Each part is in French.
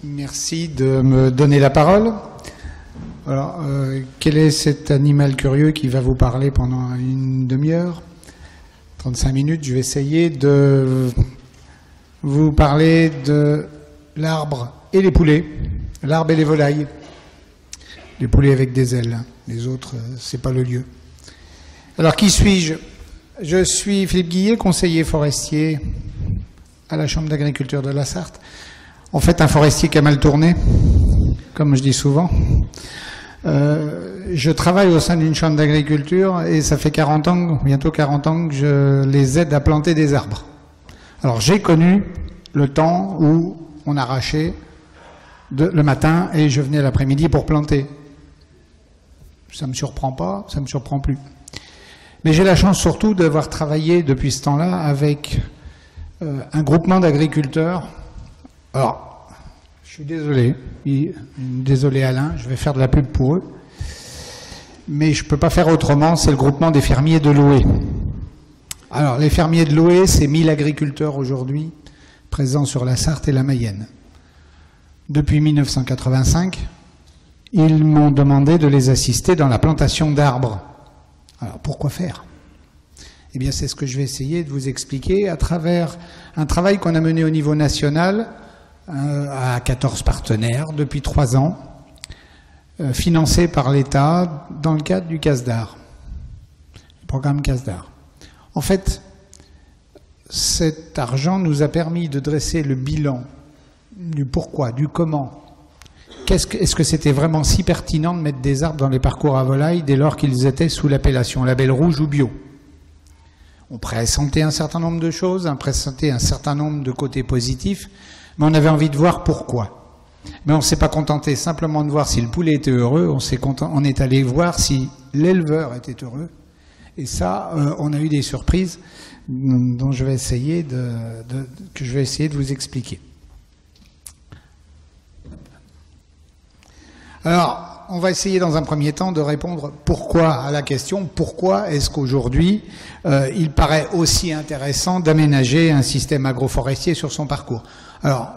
Merci de me donner la parole. Alors, quel est cet animal curieux qui va vous parler pendant une demi-heure, 35 minutes? Je vais essayer de vous parler de l'arbre et les poulets, l'arbre et les volailles. Les poulets avec des ailes, les autres, c'est pas le lieu. Alors, qui suis-je? Je suis Philippe Guillet, conseiller forestier à la Chambre d'agriculture de la Sarthe. En fait, un forestier qui a mal tourné, comme je dis souvent. Je travaille au sein d'une chambre d'agriculture et ça fait 40 ans, bientôt 40 ans, que je les aide à planter des arbres. Alors, j'ai connu le temps où on arrachait le matin et je venais l'après-midi pour planter. Ça ne me surprend pas, ça ne me surprend plus. Mais j'ai la chance surtout d'avoir travaillé depuis ce temps-là avec un groupement d'agriculteurs. Alors, je suis désolé Alain, je vais faire de la pub pour eux, mais je ne peux pas faire autrement, c'est le groupement des fermiers de l'Oué. Alors, les fermiers de l'Oué, c'est 1000 agriculteurs aujourd'hui, présents sur la Sarthe et la Mayenne. Depuis 1985, ils m'ont demandé de les assister dans la plantation d'arbres. Alors, pourquoi faire ? Eh bien, c'est ce que je vais essayer de vous expliquer à travers un travail qu'on a mené au niveau national à 14 partenaires depuis 3 ans, financé par l'État dans le cadre du CASDAR, le programme CASDAR. En fait, cet argent nous a permis de dresser le bilan du pourquoi, du comment. Est-ce que c'était vraiment si pertinent de mettre des arbres dans les parcours à volailles dès lors qu'ils étaient sous l'appellation label rouge ou bio? On pressentait un certain nombre de choses, on pressentait un certain nombre de côtés positifs, mais on avait envie de voir pourquoi. Mais on ne s'est pas contenté simplement de voir si le poulet était heureux, on est allé voir si l'éleveur était heureux. Et ça, on a eu des surprises dont je vais essayer que je vais essayer de vous expliquer. Alors, on va essayer dans un premier temps de répondre à la question pourquoi est-ce qu'aujourd'hui il paraît aussi intéressant d'aménager un système agroforestier sur son parcours. Alors,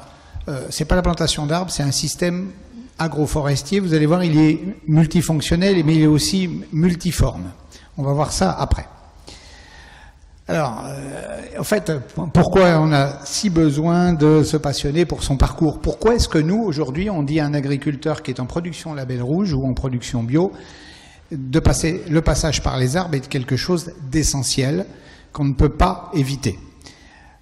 c'est pas la plantation d'arbres, c'est un système agroforestier. Vous allez voir, il est multifonctionnel, mais il est aussi multiforme. On va voir ça après. Alors, en fait, pourquoi on a si besoin de se passionner pour son parcours? Pourquoi est-ce que nous, aujourd'hui, on dit à un agriculteur qui est en production label rouge ou en production bio, le passage par les arbres est quelque chose d'essentiel qu'on ne peut pas éviter?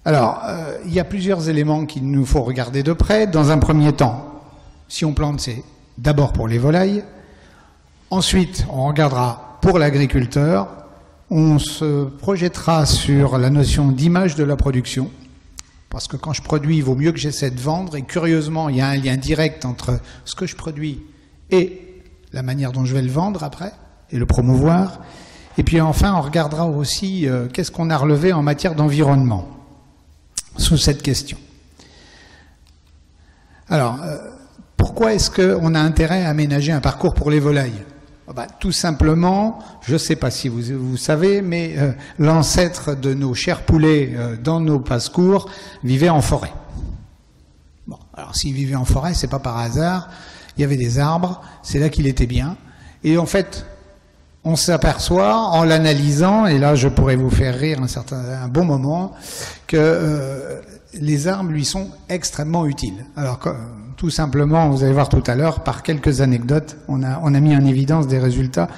Alors, il y a plusieurs éléments qu'il nous faut regarder de près. Dans un premier temps, si on plante, c'est d'abord pour les volailles. Ensuite, on regardera pour l'agriculteur. On se projettera sur la notion d'image de la production, parce que quand je produis, il vaut mieux que j'essaie de vendre, et curieusement, il y a un lien direct entre ce que je produis et la manière dont je vais le vendre après, et le promouvoir. Et puis enfin, on regardera aussi qu'est-ce qu'on a relevé en matière d'environnement, sous cette question. Alors, pourquoi est-ce qu'on a intérêt à aménager un parcours pour les volailles ? Tout simplement, je ne sais pas si vous savez, mais l'ancêtre de nos chers poulets dans nos passe-cours vivait en forêt. Bon, alors s'il vivait en forêt, c'est pas par hasard, il y avait des arbres, c'est là qu'il était bien. Et en fait, on s'aperçoit en l'analysant, et là je pourrais vous faire rire un bon moment, que les arbres lui sont extrêmement utiles. Alors, tout simplement, vous allez voir tout à l'heure, par quelques anecdotes, on a mis en évidence des résultats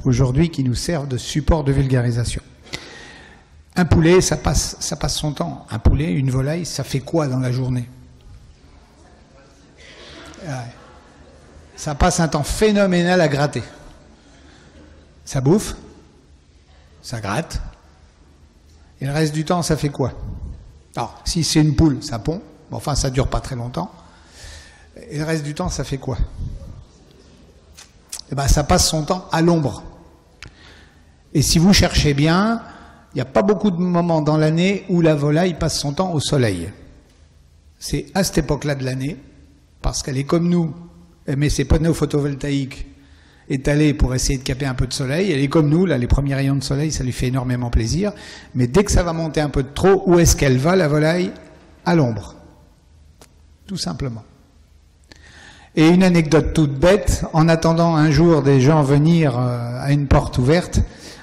aujourd'hui qui nous servent de support de vulgarisation. Un poulet, ça passe son temps. Un poulet, une volaille, ça fait quoi dans la journée? Ouais. Ça passe un temps phénoménal à gratter. Ça bouffe, ça gratte, et le reste du temps, ça fait quoi? Alors, si c'est une poule, ça pond, bon, enfin, ça dure pas très longtemps. Et le reste du temps, ça fait quoi? Eh ben, ça passe son temps à l'ombre. Et si vous cherchez bien, il n'y a pas beaucoup de moments dans l'année où la volaille passe son temps au soleil. C'est à cette époque-là de l'année, parce qu'elle est comme nous, elle met ses panneaux photovoltaïques étalés pour essayer de caper un peu de soleil. Elle est comme nous, là, les premiers rayons de soleil, ça lui fait énormément plaisir. Mais dès que ça va monter un peu de trop, où est-ce qu'elle va, la volaille? À l'ombre. Tout simplement. Et une anecdote toute bête, en attendant un jour des gens venir à une porte ouverte,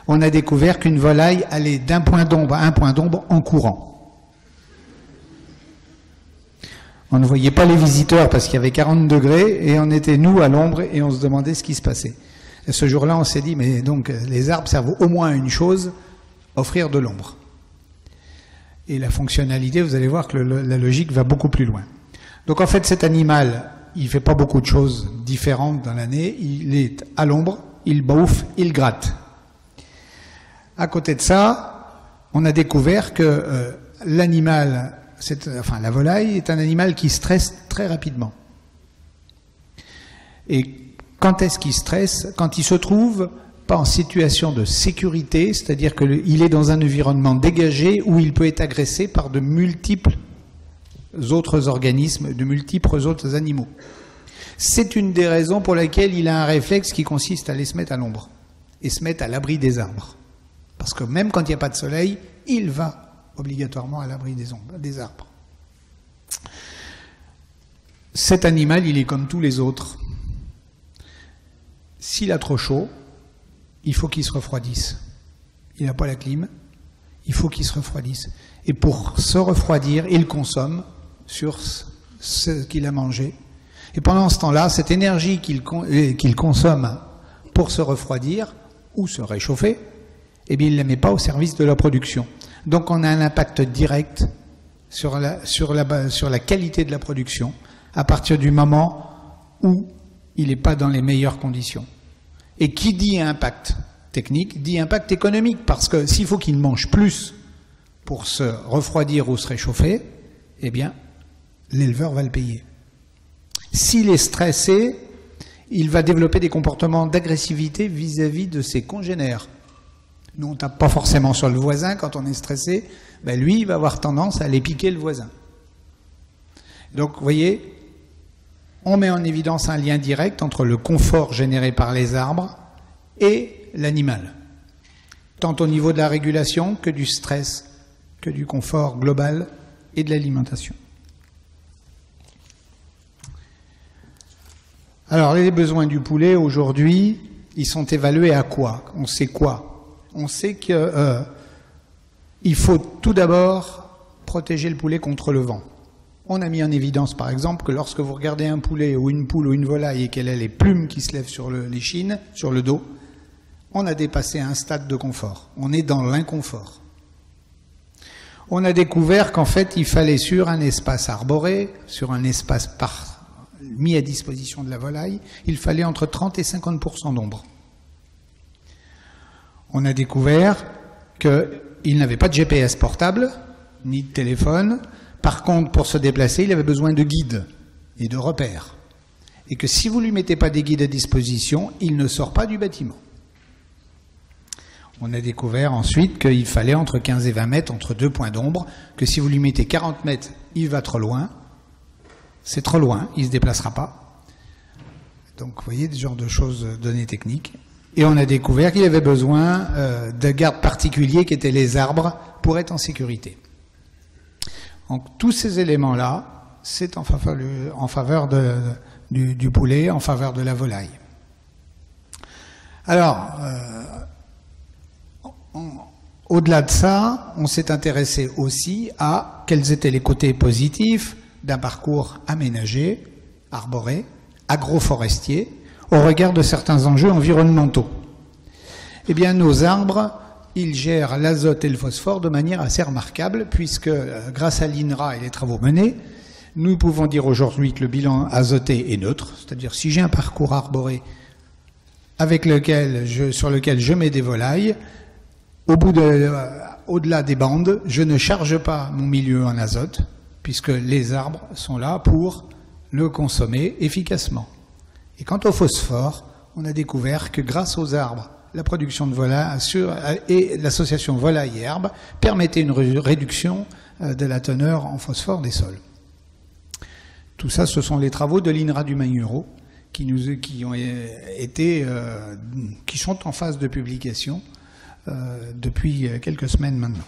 on a découvert qu'une volaille allait d'un point d'ombre à un point d'ombre en courant. On ne voyait pas les visiteurs parce qu'il y avait 40 degrés et on était nous à l'ombre et on se demandait ce qui se passait. Et ce jour-là, on s'est dit, mais donc les arbres servent au moins à une chose, offrir de l'ombre. Et la fonctionnalité, vous allez voir que la logique va beaucoup plus loin. Donc en fait, cet animal, il ne fait pas beaucoup de choses différentes dans l'année. Il est à l'ombre, il bouffe, il gratte. À côté de ça, on a découvert que l'animal, la volaille, est un animal qui stresse très rapidement. Et quand est-ce qu'il stresse? Quand il se trouve pas en situation de sécurité, c'est-à-dire qu'il est dans un environnement dégagé où il peut être agressé par de multiples autres organismes, de multiples autres animaux. C'est une des raisons pour lesquelles il a un réflexe qui consiste à aller se mettre à l'ombre et se mettre à l'abri des arbres. Parce que même quand il n'y a pas de soleil, il va obligatoirement à l'abri des arbres. Cet animal, il est comme tous les autres. S'il a trop chaud, il faut qu'il se refroidisse. Il n'a pas la clim, il faut qu'il se refroidisse. Et pour se refroidir, il consomme sur ce qu'il a mangé. Et pendant ce temps-là, cette énergie qu'il consomme pour se refroidir ou se réchauffer, eh bien, il ne la met pas au service de la production. Donc on a un impact direct sur la qualité de la production à partir du moment où il n'est pas dans les meilleures conditions. Et qui dit impact technique, dit impact économique, parce que s'il faut qu'il mange plus pour se refroidir ou se réchauffer, eh bien, l'éleveur va le payer. S'il est stressé, il va développer des comportements d'agressivité vis-à-vis de ses congénères. Nous, on ne tape pas forcément sur le voisin quand on est stressé, ben lui, il va avoir tendance à aller piquer le voisin. Donc, vous voyez, on met en évidence un lien direct entre le confort généré par les arbres et l'animal, tant au niveau de la régulation que du stress, que du confort global et de l'alimentation. Alors, les besoins du poulet, aujourd'hui, ils sont évalués à quoi? On sait quoi? On sait qu'il faut tout d'abord protéger le poulet contre le vent. On a mis en évidence, par exemple, que lorsque vous regardez un poulet ou une poule ou une volaille et qu'elle a les plumes qui se lèvent sur les chines, sur le dos, on a dépassé un stade de confort. On est dans l'inconfort. On a découvert qu'en fait, il fallait sur un espace arboré, sur un espace mis à disposition de la volaille, il fallait entre 30 et 50% d'ombre. On a découvert qu'il n'avait pas de GPS portable, ni de téléphone. Par contre, pour se déplacer, il avait besoin de guides et de repères. Et que si vous ne lui mettez pas des guides à disposition, il ne sort pas du bâtiment. On a découvert ensuite qu'il fallait entre 15 et 20 mètres entre deux points d'ombre, que si vous lui mettez 40 mètres, il va trop loin. C'est trop loin, il ne se déplacera pas. Donc, vous voyez, des genres de choses, données techniques. Et on a découvert qu'il avait besoin de gardes particuliers qui étaient les arbres pour être en sécurité. Donc tous ces éléments-là, c'est en faveur du poulet, en faveur de la volaille. Alors, au-delà de ça, on s'est intéressé aussi à quels étaient les côtés positifs d'un parcours aménagé, arboré, agroforestier, au regard de certains enjeux environnementaux. Eh bien, nos arbres, ils gèrent l'azote et le phosphore de manière assez remarquable, puisque grâce à l'INRA et les travaux menés, nous pouvons dire aujourd'hui que le bilan azoté est neutre, c'est-à-dire si j'ai un parcours arboré sur lequel je mets des volailles, au-delà des bandes, je ne charge pas mon milieu en azote, puisque les arbres sont là pour le consommer efficacement. Et quant au phosphore, on a découvert que grâce aux arbres, la production de volaille et l'association volaille et herbe permettait une réduction de la teneur en phosphore des sols. Tout ça, ce sont les travaux de l'INRA du Magnereau qui sont en phase de publication depuis quelques semaines maintenant.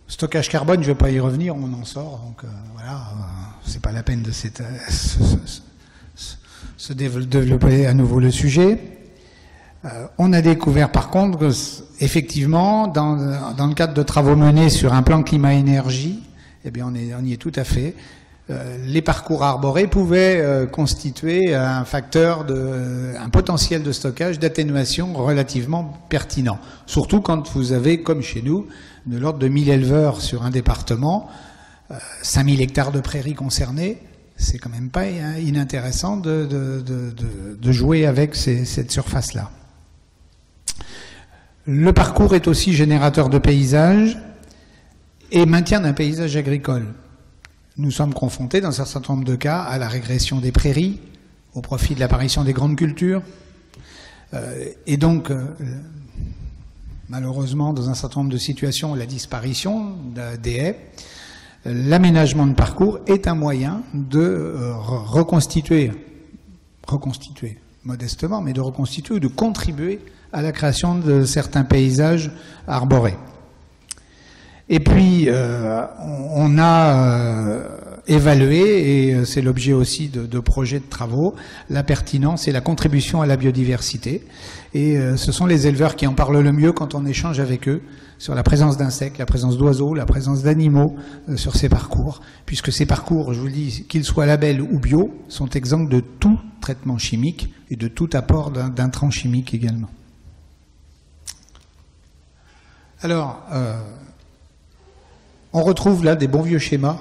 Stockage carbone, je ne vais pas y revenir, on en sort, donc voilà, c'est pas la peine de se développer à nouveau le sujet. On a découvert par contre que, effectivement, dans le cadre de travaux menés sur un plan climat-énergie, eh bien on y est tout à fait. Les parcours arborés pouvaient constituer un potentiel de stockage, d'atténuation relativement pertinent. Surtout quand vous avez, comme chez nous, de l'ordre de 1000 éleveurs sur un département, 5000 hectares de prairies concernées, c'est quand même pas inintéressant de jouer avec cette surface-là. Le parcours est aussi générateur de paysages et maintien d'un paysage agricole. Nous sommes confrontés, dans un certain nombre de cas, à la régression des prairies, au profit de l'apparition des grandes cultures. Et donc, malheureusement, dans un certain nombre de situations, la disparition des haies. L'aménagement de parcours est un moyen de reconstituer modestement, mais de reconstituer ou de contribuer à la création de certains paysages arborés. Et puis, on a évalué, et c'est l'objet aussi de projets de travaux, la pertinence et la contribution à la biodiversité. Et ce sont les éleveurs qui en parlent le mieux quand on échange avec eux sur la présence d'insectes, la présence d'oiseaux, la présence d'animaux sur ces parcours, puisque ces parcours, je vous le dis, qu'ils soient label ou bio, sont exempts de tout traitement chimique et de tout apport d'intrants chimiques également. Alors, on retrouve là des bons vieux schémas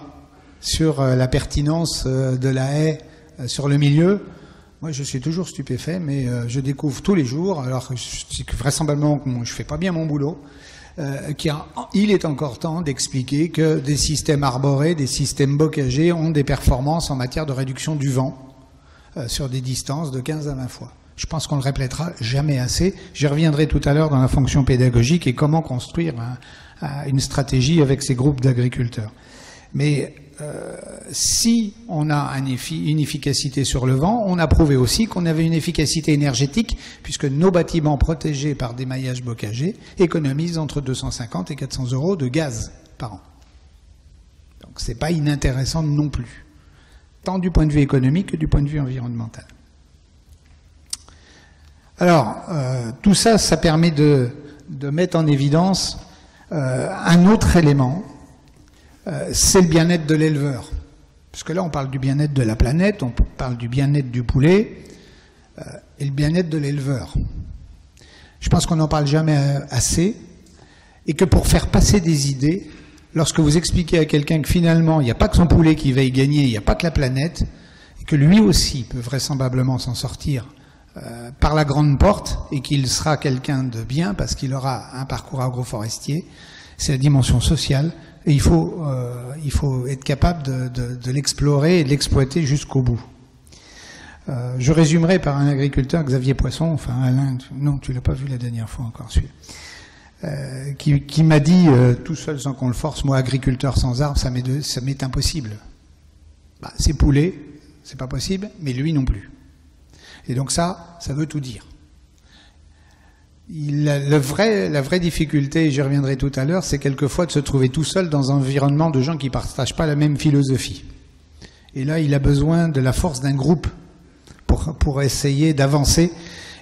sur la pertinence de la haie sur le milieu. Moi, je suis toujours stupéfait, mais je découvre tous les jours, alors que vraisemblablement je ne fais pas bien mon boulot, il est encore temps d'expliquer que des systèmes arborés, des systèmes bocagers ont des performances en matière de réduction du vent sur des distances de 15 à 20 fois. Je pense qu'on le répétera jamais assez. J'y reviendrai tout à l'heure dans la fonction pédagogique et comment construire une stratégie avec ces groupes d'agriculteurs. Mais si on a une efficacité sur le vent, on a prouvé aussi qu'on avait une efficacité énergétique, puisque nos bâtiments protégés par des maillages bocagers économisent entre 250 et 400 € de gaz par an. Donc c'est pas inintéressant non plus, tant du point de vue économique que du point de vue environnemental. Alors, tout ça, ça permet de mettre en évidence un autre élément, c'est le bien-être de l'éleveur. Parce que là, on parle du bien-être de la planète, on parle du bien-être du poulet, et le bien-être de l'éleveur. Je pense qu'on n'en parle jamais assez, et que pour faire passer des idées, lorsque vous expliquez à quelqu'un que finalement, il n'y a pas que son poulet qui va y gagner, il n'y a pas que la planète, et que lui aussi peut vraisemblablement s'en sortir par la grande porte, et qu'il sera quelqu'un de bien, parce qu'il aura un parcours agroforestier, c'est la dimension sociale, et il faut être capable de l'explorer et de l'exploiter jusqu'au bout. Je résumerai par un agriculteur, Xavier Poisson, enfin Alain, non, tu l'as pas vu la dernière fois encore, celui-là, qui m'a dit, tout seul sans qu'on le force, moi agriculteur sans arbres, ça m'est impossible. Bah, c'est poulets, c'est pas possible, mais lui non plus. Et donc ça veut tout dire. La vraie difficulté, et j'y reviendrai tout à l'heure, c'est quelquefois de se trouver tout seul dans un environnement de gens qui ne partagent pas la même philosophie. Et là, il a besoin de la force d'un groupe pour essayer d'avancer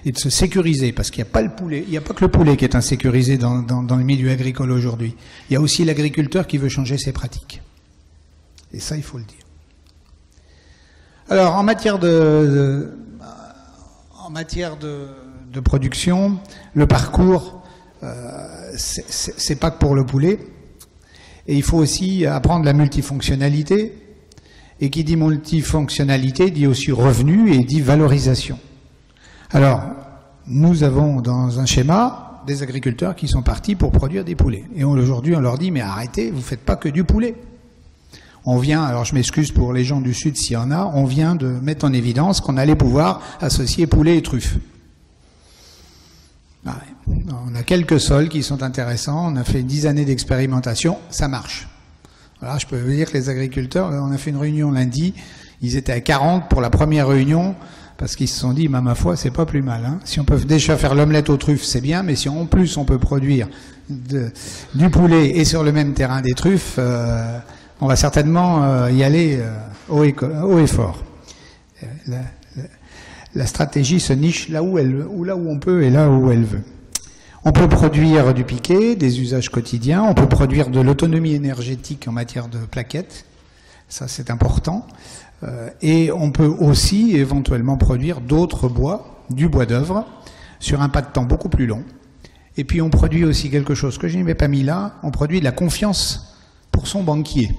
et de se sécuriser. Parce qu'il n'y a pas le poulet, il n'y a pas que le poulet qui est insécurisé dans le milieu agricole aujourd'hui. Il y a aussi l'agriculteur qui veut changer ses pratiques. Et ça, il faut le dire. Alors, en matière de production, le parcours, c'est pas que pour le poulet. Et il faut aussi apprendre la multifonctionnalité. Et qui dit multifonctionnalité dit aussi revenu et dit valorisation. Alors, nous avons dans un schéma des agriculteurs qui sont partis pour produire des poulets. Et aujourd'hui, on leur dit, mais arrêtez, vous ne faites pas que du poulet. On vient, alors je m'excuse pour les gens du Sud s'il y en a, on vient de mettre en évidence qu'on allait pouvoir associer poulet et truffes. On a quelques sols qui sont intéressants, on a fait 10 années d'expérimentation, ça marche. Voilà, je peux vous dire que les agriculteurs, on a fait une réunion lundi, ils étaient à 40 pour la première réunion, parce qu'ils se sont dit, ma foi, c'est pas plus mal. Hein. Si on peut déjà faire l'omelette aux truffes, c'est bien, mais si en plus on peut produire du poulet et sur le même terrain des truffes, on va certainement y aller haut et fort. La stratégie se niche là où on peut et là où elle veut. On peut produire du piquet, des usages quotidiens, on peut produire de l'autonomie énergétique en matière de plaquettes, ça c'est important, et on peut aussi éventuellement produire d'autres bois, du bois d'œuvre, sur un pas de temps beaucoup plus long. Et puis on produit aussi quelque chose que je n'avais pas mis là, on produit de la confiance pour son banquier.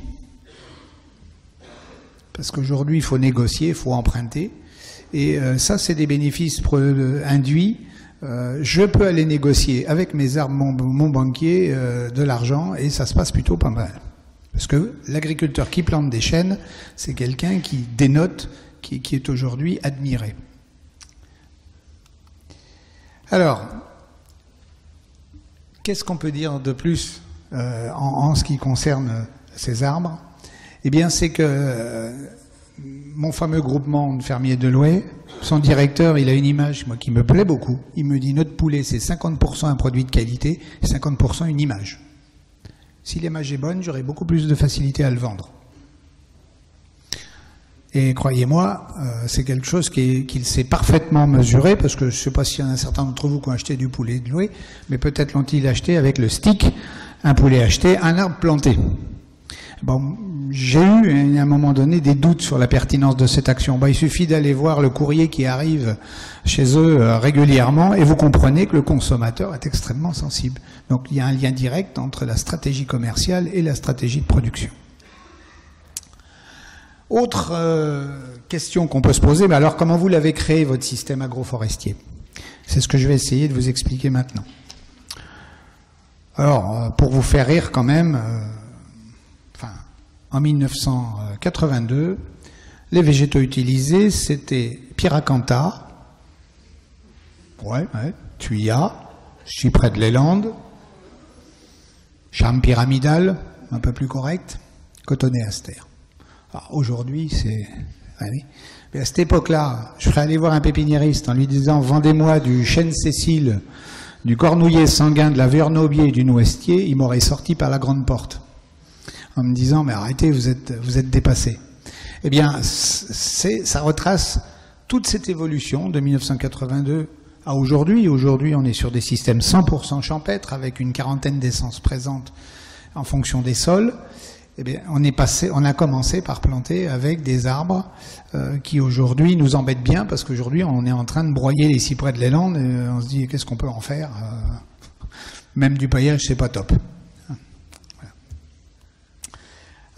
Parce qu'aujourd'hui il faut négocier, il faut emprunter, et ça c'est des bénéfices induits. Je peux aller négocier avec mes arbres, mon banquier, de l'argent, et ça se passe plutôt pas mal. Parce que l'agriculteur qui plante des chênes, c'est quelqu'un qui dénote, qui est aujourd'hui admiré. Alors, qu'est-ce qu'on peut dire de plus en ce qui concerne ces arbres? Eh bien, c'est que mon fameux groupement de fermiers de Loué, son directeur, il a une image moi, qui me plaît beaucoup. Il me dit, notre poulet, c'est 50% un produit de qualité et 50% une image. Si l'image est bonne, j'aurai beaucoup plus de facilité à le vendre. Et croyez-moi, c'est quelque chose qu'il sait parfaitement mesurer, parce que je ne sais pas s'il y en a certains d'entre vous qui ont acheté du poulet de Loué, mais peut-être l'ont-ils acheté avec le stick, un poulet acheté, un arbre planté. Bon, j'ai eu à un moment donné des doutes sur la pertinence de cette action. Il suffit d'aller voir le courrier qui arrive chez eux régulièrement et vous comprenez que le consommateur est extrêmement sensible. Donc il y a un lien direct entre la stratégie commerciale et la stratégie de production. Autre question qu'on peut se poser, alors comment vous l'avez créé votre système agroforestier? C'est ce que je vais essayer de vous expliquer maintenant. Alors, pour vous faire rire quand même, en 1982, les végétaux utilisés, c'était Pyracantha, Thuya, cyprès de Leyland, charme pyramidal, un peu plus correct, cotonéaster. Aujourd'hui, c'est... Mais à cette époque-là, je serais allé voir un pépiniériste en lui disant « Vendez-moi du chêne Cécile, du cornouiller sanguin, de la vernobier et du noisetier », il m'aurait sorti par la grande porte en me disant « Mais arrêtez, vous êtes dépassé ». Eh bien, ça retrace toute cette évolution de 1982 à aujourd'hui. Aujourd'hui, on est sur des systèmes 100% champêtres avec une quarantaine d'essences présentes en fonction des sols. Eh bien, on a commencé par planter avec des arbres qui aujourd'hui nous embêtent bien parce qu'aujourd'hui on est en train de broyer les cyprès de Leyland et on se dit qu'est-ce qu'on peut en faire même du paillage c'est pas top. Voilà.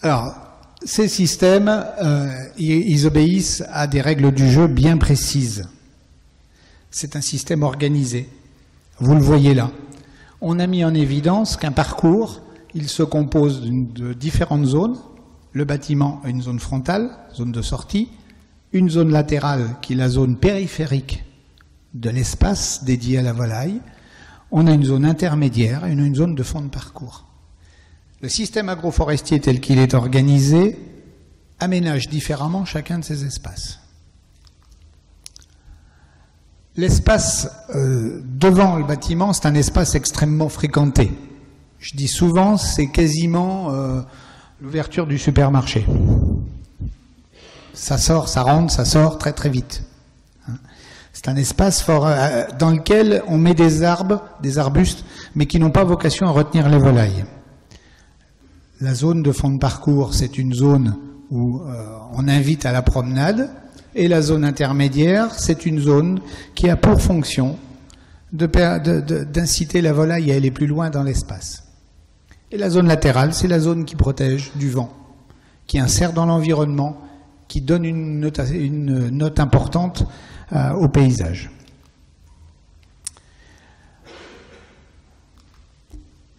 Alors ces systèmes ils obéissent à des règles du jeu bien précises. C'est un système organisé. Vous le voyez là. On a mis en évidence qu'un parcours il se compose de différentes zones. Le bâtiment a une zone frontale, zone de sortie, une zone latérale qui est la zone périphérique de l'espace dédié à la volaille. On a une zone intermédiaire et une zone de fond de parcours. Le système agroforestier tel qu'il est organisé aménage différemment chacun de ces espaces. L'espace devant le bâtiment, c'est un espace extrêmement fréquenté. Je dis souvent, c'est quasiment l'ouverture du supermarché. Ça sort, ça rentre, ça sort très très vite. C'est un espace fort, dans lequel on met des arbres, des arbustes, mais qui n'ont pas vocation à retenir les volailles. La zone de fond de parcours, c'est une zone où on invite à la promenade, et la zone intermédiaire, c'est une zone qui a pour fonction d'inciter la volaille à aller plus loin dans l'espace. Et la zone latérale, c'est la zone qui protège du vent, qui insère dans l'environnement, qui donne une note importante au paysage.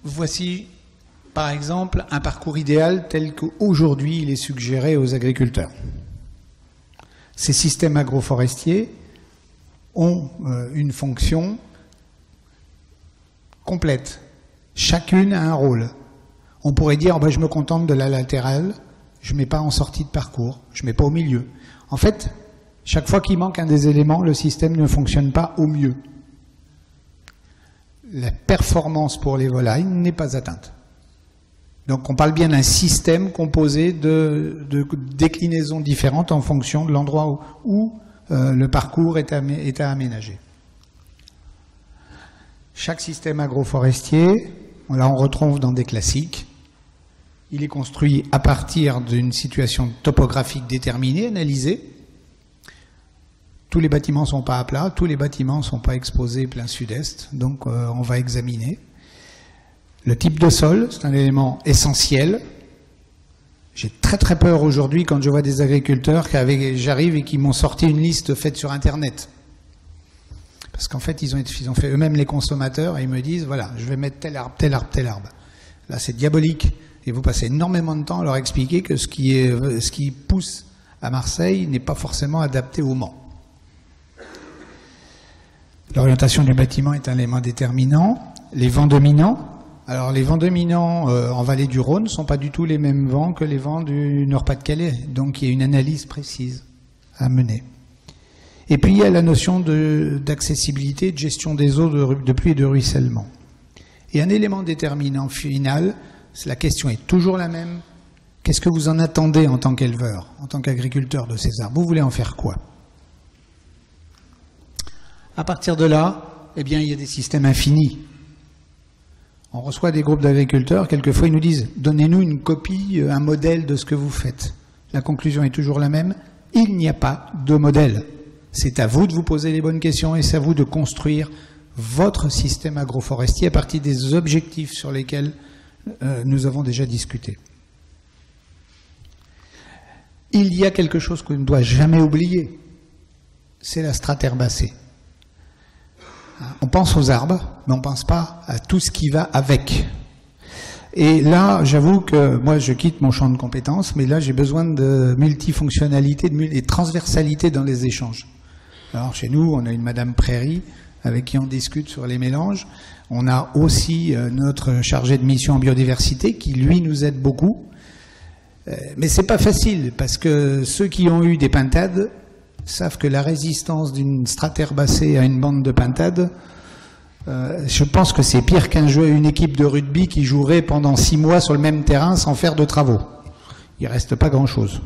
Voici, par exemple, un parcours idéal tel qu'aujourd'hui il est suggéré aux agriculteurs. Ces systèmes agroforestiers ont une fonction complète. Chacune a un rôle. On pourrait dire, je me contente de la latérale, je ne mets pas en sortie de parcours, je ne mets pas au milieu. En fait, Chaque fois qu'il manque un des éléments, le système ne fonctionne pas au mieux. La performance pour les volailles n'est pas atteinte. Donc on parle bien d'un système composé de déclinaisons différentes en fonction de l'endroit où le parcours est à aménager. Chaque système agroforestier, là on retrouve dans des classiques, il est construit à partir d'une situation topographique déterminée, analysée. Tous les bâtiments ne sont pas à plat, tous les bâtiments ne sont pas exposés plein sud-est, donc on va examiner. Le type de sol, c'est un élément essentiel. J'ai très très peur aujourd'hui quand je vois des agriculteurs j'arrive et qui m'ont sorti une liste faite sur Internet. Parce qu'en fait, ils ont fait eux-mêmes les consommateurs et ils me disent, voilà, je vais mettre tel arbre, tel arbre, tel arbre. Là, c'est diabolique. Et vous passez énormément de temps à leur expliquer que ce qui pousse à Marseille n'est pas forcément adapté au Mans. L'orientation du bâtiment est un élément déterminant. Les vents dominants. Alors les vents dominants en vallée du Rhône ne sont pas du tout les mêmes vents que les vents du Nord-Pas-de-Calais. Donc il y a une analyse précise à mener. Et puis il y a la notion d'accessibilité, de gestion des eaux de pluie et de ruissellement. Et un élément déterminant final, la question est toujours la même. Qu'est-ce que vous en attendez en tant qu'éleveur, en tant qu'agriculteur de ces arbres? Vous voulez en faire quoi? À partir de là, eh bien, il y a des systèmes infinis. On reçoit des groupes d'agriculteurs, quelquefois ils nous disent « Donnez-nous une copie, un modèle de ce que vous faites ». La conclusion est toujours la même, il n'y a pas de modèle. C'est à vous de vous poser les bonnes questions et c'est à vous de construire votre système agroforestier à partir des objectifs sur lesquels nous avons déjà discuté. Il y a quelque chose qu'on ne doit jamais oublier, c'est la strate herbacée. On pense aux arbres, mais on ne pense pas à tout ce qui va avec. Et là, j'avoue que moi, je quitte mon champ de compétences, mais là, j'ai besoin de multifonctionnalité et de transversalité dans les échanges. Alors, chez nous, on a une Madame Prairie, avec qui on discute sur les mélanges. On a aussi notre chargé de mission en biodiversité, qui, lui, nous aide beaucoup. Mais c'est pas facile, parce que ceux qui ont eu des pintades savent que la résistance d'une strate herbacée à une bande de pintade, je pense que c'est pire qu'une équipe de rugby qui jouerait pendant 6 mois sur le même terrain sans faire de travaux. Il ne reste pas grand-chose.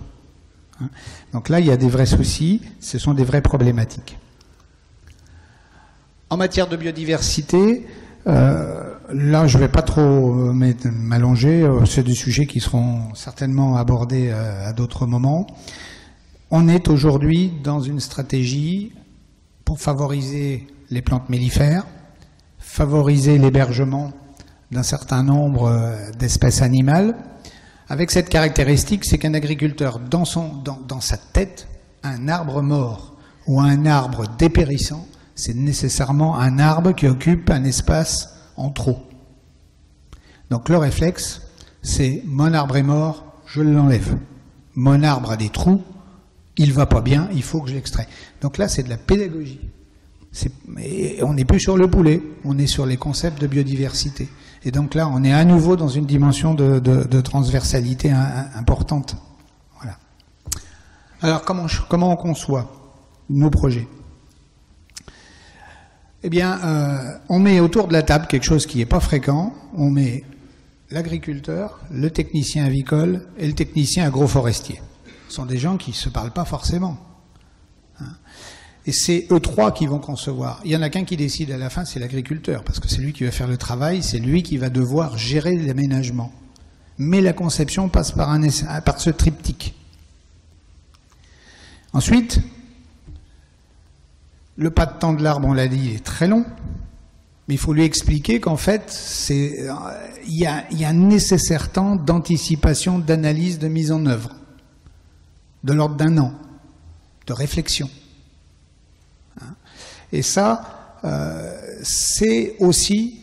Donc là, il y a des vrais soucis, ce sont des vraies problématiques. En matière de biodiversité, là, je ne vais pas trop m'allonger, c'est des sujets qui seront certainement abordés à d'autres moments. On est aujourd'hui dans une stratégie pour favoriser les plantes mellifères, favoriser l'hébergement d'un certain nombre d'espèces animales, avec cette caractéristique, c'est qu'un agriculteur, dans sa tête, un arbre mort ou un arbre dépérissant, c'est nécessairement un arbre qui occupe un espace en trop. Donc le réflexe, c'est mon arbre est mort, je l'enlève. Mon arbre a des trous, il ne va pas bien, il faut que je l'extrais. Donc là, c'est de la pédagogie. On n'est plus sur le poulet, on est sur les concepts de biodiversité. Et donc là, on est à nouveau dans une dimension de transversalité importante. Voilà. Alors, comment on conçoit nos projets? Eh bien, on met autour de la table quelque chose qui n'est pas fréquent. On met l'agriculteur, le technicien avicole et le technicien agroforestier. Ce sont des gens qui ne se parlent pas forcément. Et c'est eux trois qui vont concevoir. Il n'y en a qu'un qui décide à la fin, c'est l'agriculteur, parce que c'est lui qui va faire le travail, c'est lui qui va devoir gérer l'aménagement. Mais la conception passe par ce triptyque. Ensuite, le pas de temps de l'arbre, on l'a dit, est très long, mais il faut lui expliquer qu'en fait, il y a un nécessaire temps d'anticipation, d'analyse, de mise en œuvre, de l'ordre d'1 an, de réflexion. Et ça, c'est aussi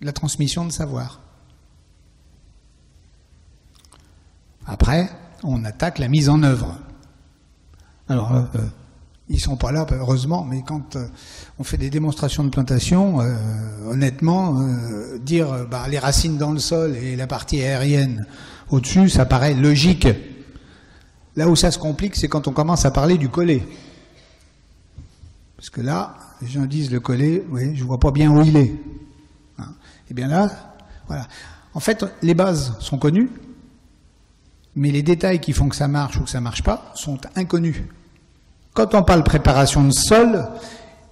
la transmission de savoir. Après, on attaque la mise en œuvre. Alors, ils ne sont pas là, heureusement, mais quand on fait des démonstrations de plantation, honnêtement, dire les racines dans le sol et la partie aérienne au-dessus, ça paraît logique. Là où ça se complique, c'est quand on commence à parler du collet. Parce que là, les gens disent le collet, oui, je vois pas bien où il est. Hein. Et bien là, voilà. En fait, les bases sont connues, mais les détails qui font que ça marche ou que ça marche pas sont inconnus. Quand on parle préparation de sol,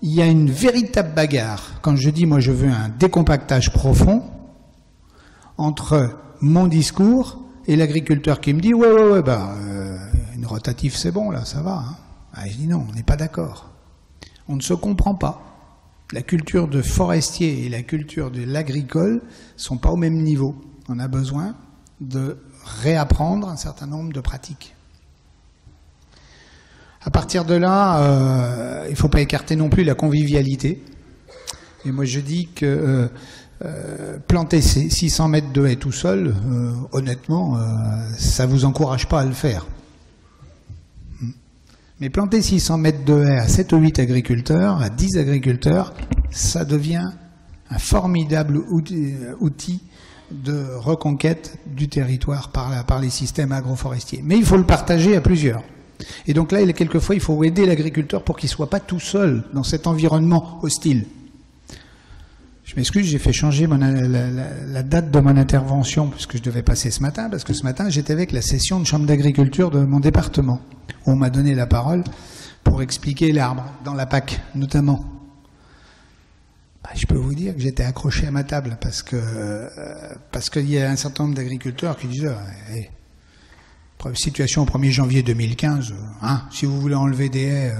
il y a une véritable bagarre. Quand je dis, moi, je veux un décompactage profond entre mon discours et l'agriculteur qui me dit, ouais, une rotative, c'est bon, là, ça va. Hein. Ah, je dis non, on n'est pas d'accord. On ne se comprend pas. La culture de forestier et la culture de l'agricole ne sont pas au même niveau. On a besoin de réapprendre un certain nombre de pratiques. À partir de là, il ne faut pas écarter non plus la convivialité. Et moi, je dis que planter ces 600 mètres de haies tout seul, honnêtement, ça ne vous encourage pas à le faire. Mais planter 600 mètres de haies à 7 ou 8 agriculteurs, à 10 agriculteurs, ça devient un formidable outil de reconquête du territoire par les systèmes agroforestiers. Mais il faut le partager à plusieurs. Et donc là, quelquefois, il faut aider l'agriculteur pour qu'il ne soit pas tout seul dans cet environnement hostile. Je m'excuse, j'ai fait changer la date de mon intervention puisque je devais passer ce matin, parce que ce matin, j'étais avec la session de chambre d'agriculture de mon département, où on m'a donné la parole pour expliquer l'arbre, dans la PAC notamment. Je peux vous dire que j'étais accroché à ma table parce qu'il y a un certain nombre d'agriculteurs qui disent situation au 1er janvier 2015, hein, si vous voulez enlever des haies,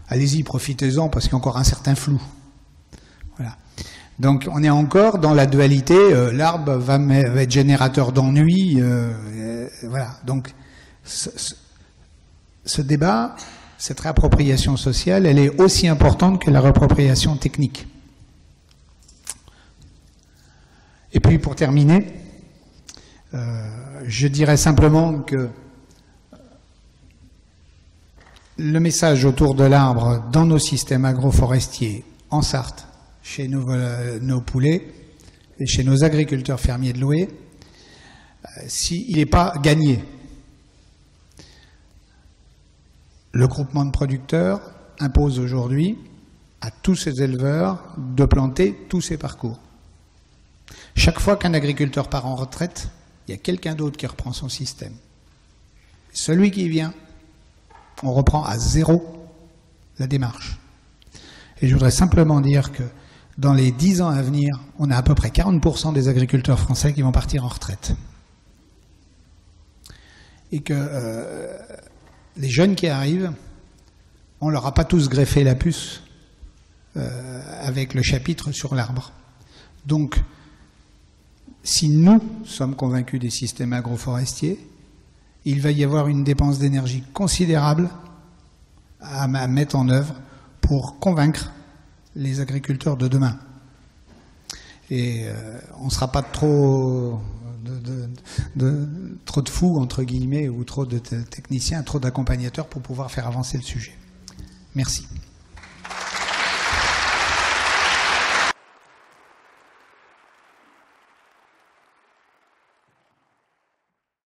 allez-y, profitez-en parce qu'il y a encore un certain flou. Voilà. Donc on est encore dans la dualité, l'arbre va être générateur d'ennui, voilà. Donc ce débat, cette réappropriation sociale, elle est aussi importante que la réappropriation technique. Et puis pour terminer, je dirais simplement que le message autour de l'arbre dans nos systèmes agroforestiers, en Sarthe, chez nos poulets et chez nos agriculteurs fermiers de l'Oué, il n'est pas gagné. Le groupement de producteurs impose aujourd'hui à tous ces éleveurs de planter tous ces parcours. Chaque fois qu'un agriculteur part en retraite, il y a quelqu'un d'autre qui reprend son système. Celui qui vient, on reprend à zéro la démarche. Et je voudrais simplement dire que dans les 10 ans à venir, on a à peu près 40% des agriculteurs français qui vont partir en retraite. Et que les jeunes qui arrivent, on ne leur a pas tous greffé la puce avec le chapitre sur l'arbre. Donc, si nous sommes convaincus des systèmes agroforestiers, il va y avoir une dépense d'énergie considérable à mettre en œuvre pour convaincre les agriculteurs de demain. Et on ne sera pas trop de fous, entre guillemets, ou trop de techniciens, trop d'accompagnateurs pour pouvoir faire avancer le sujet. Merci.